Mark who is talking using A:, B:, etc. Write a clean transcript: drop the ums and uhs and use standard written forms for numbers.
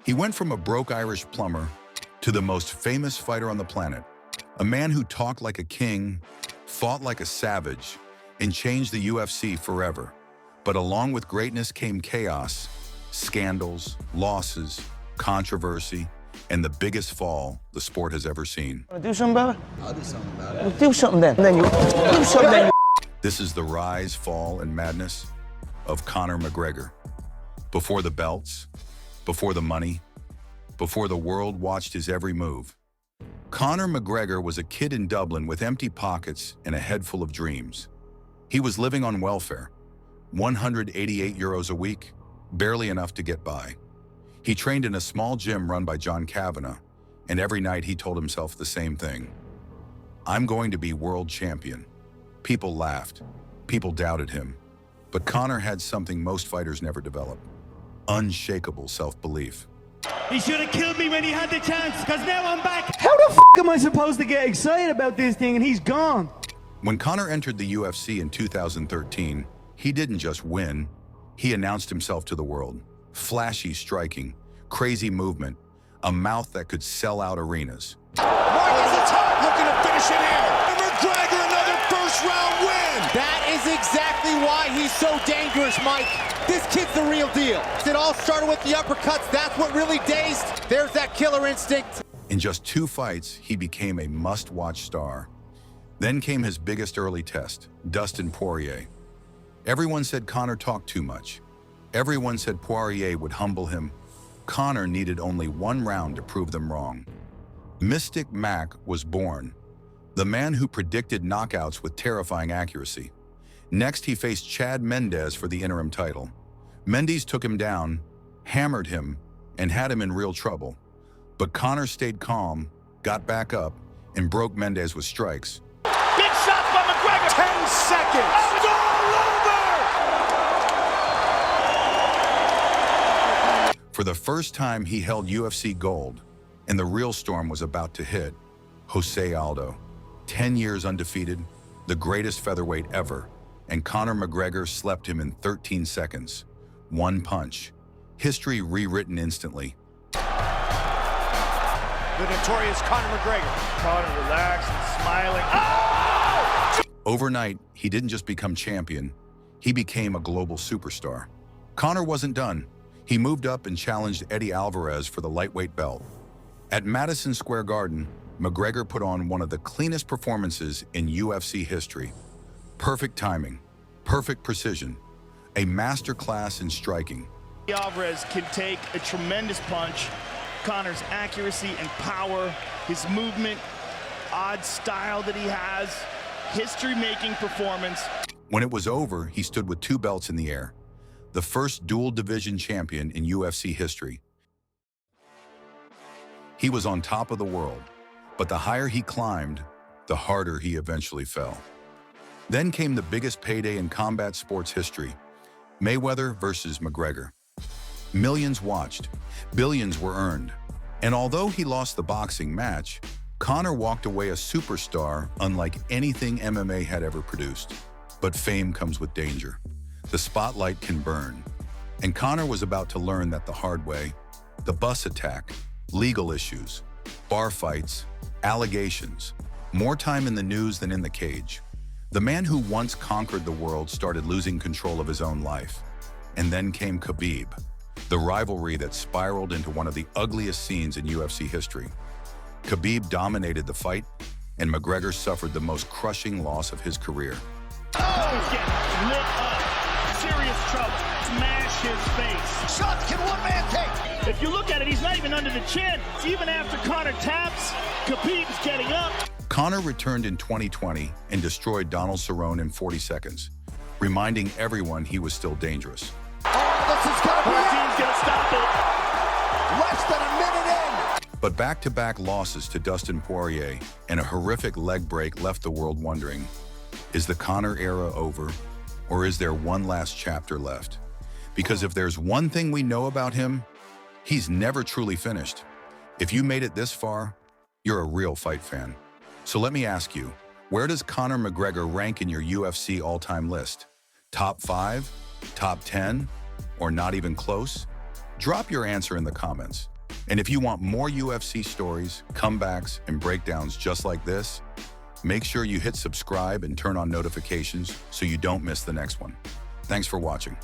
A: He went from a broke Irish plumber to the most famous fighter on the planet, a man who talked like a king, fought like a savage, and changed the UFC forever. But along with greatness came chaos, scandals, losses, controversy, and the biggest fall the sport has ever seen.
B: Want to do something about it?
C: I'll do something about it.
B: Well, do something then. And then you do something then.
A: This is the rise, fall, and madness of Conor McGregor. Before the belts, before the money, before the world watched his every move. Conor McGregor was a kid in Dublin with empty pockets and a head full of dreams. He was living on welfare, 188 euros a week, barely enough to get by. He trained in a small gym run by John Kavanagh, and every night he told himself the same thing. I'm going to be world champion. People laughed. People doubted him. But Conor had something most fighters never develop: unshakable self-belief.
D: He should have killed me when he had the chance, because now I'm back.
B: How the f am I supposed to get excited about this thing and he's gone?
A: When Conor entered the UFC in 2013, he didn't just win, he announced himself to the world. Flashy striking, crazy movement, a mouth that could sell out arenas.
E: Right at the top, looking to finish it here. McGregor, another first-round win.
F: That is exactly why he's so dangerous, Mike. This kid's the real deal. It all started with the uppercuts. That's what really dazed. There's that killer instinct.
A: In just 2 fights, he became a must-watch star. Then came his biggest early test, Dustin Poirier. Everyone said Conor talked too much. Everyone said Poirier would humble him. Conor needed only 1 round to prove them wrong. Mystic Mac was born, the man who predicted knockouts with terrifying accuracy. Next, he faced Chad Mendes for the interim title. Mendes took him down, hammered him, and had him in real trouble. But Conor stayed calm, got back up, and broke Mendes with strikes.
D: Big shots by McGregor.
E: 10 seconds.
D: It's all over.
A: For the first time, he held UFC gold, and the real storm was about to hit. Jose Aldo, 10 years undefeated, the greatest featherweight ever, and Conor McGregor slept him in 13 seconds. 1 punch. History rewritten instantly.
E: The notorious Conor McGregor.
D: Conor relaxed and smiling. Oh!
A: Overnight, he didn't just become champion, he became a global superstar. Conor wasn't done. He moved up and challenged Eddie Alvarez for the lightweight belt. At Madison Square Garden, McGregor put on one of the cleanest performances in UFC history. Perfect timing, perfect precision, a masterclass in striking.
D: Alvarez can take a tremendous punch. Conor's accuracy and power, his movement, odd style that he has, history-making performance.
A: When it was over, he stood with 2 belts in the air, the first dual division champion in UFC history. He was on top of the world, but the higher he climbed, the harder he eventually fell. Then came the biggest payday in combat sports history: Mayweather versus McGregor. Millions watched, billions were earned, and although he lost the boxing match, Conor walked away a superstar unlike anything MMA had ever produced. But fame comes with danger. The spotlight can burn, and Conor was about to learn that the hard way. The bus attack, legal issues, bar fights, allegations, more time in the news than in the cage. The man who once conquered the world started losing control of his own life. And then came Khabib, the rivalry that spiraled into one of the ugliest scenes in UFC history. Khabib dominated the fight, and McGregor suffered the most crushing loss of his career.
D: Oh, he's getting lit up. Serious trouble. Smash his face.
E: Shots can one man take?
D: If you look at it, he's not even under the chin. Even after Conor taps, Khabib's getting up.
A: Conor returned in 2020 and destroyed Donald Cerrone in 40 seconds, reminding everyone he was still dangerous.
E: Oh, this is going to be
D: Team's gonna stop it.
E: less than a minute in.
A: But back-to-back losses to Dustin Poirier and a horrific leg break left the world wondering, is the Conor era over, or is there one last chapter left? Because if there's one thing we know about him, he's never truly finished. If you made it this far, you're a real fight fan. So let me ask you, where does Conor McGregor rank in your UFC all-time list? Top 5? Top 10? Or not even close? Drop your answer in the comments. And if you want more UFC stories, comebacks, and breakdowns just like this, make sure you hit subscribe and turn on notifications so you don't miss the next one. Thanks for watching.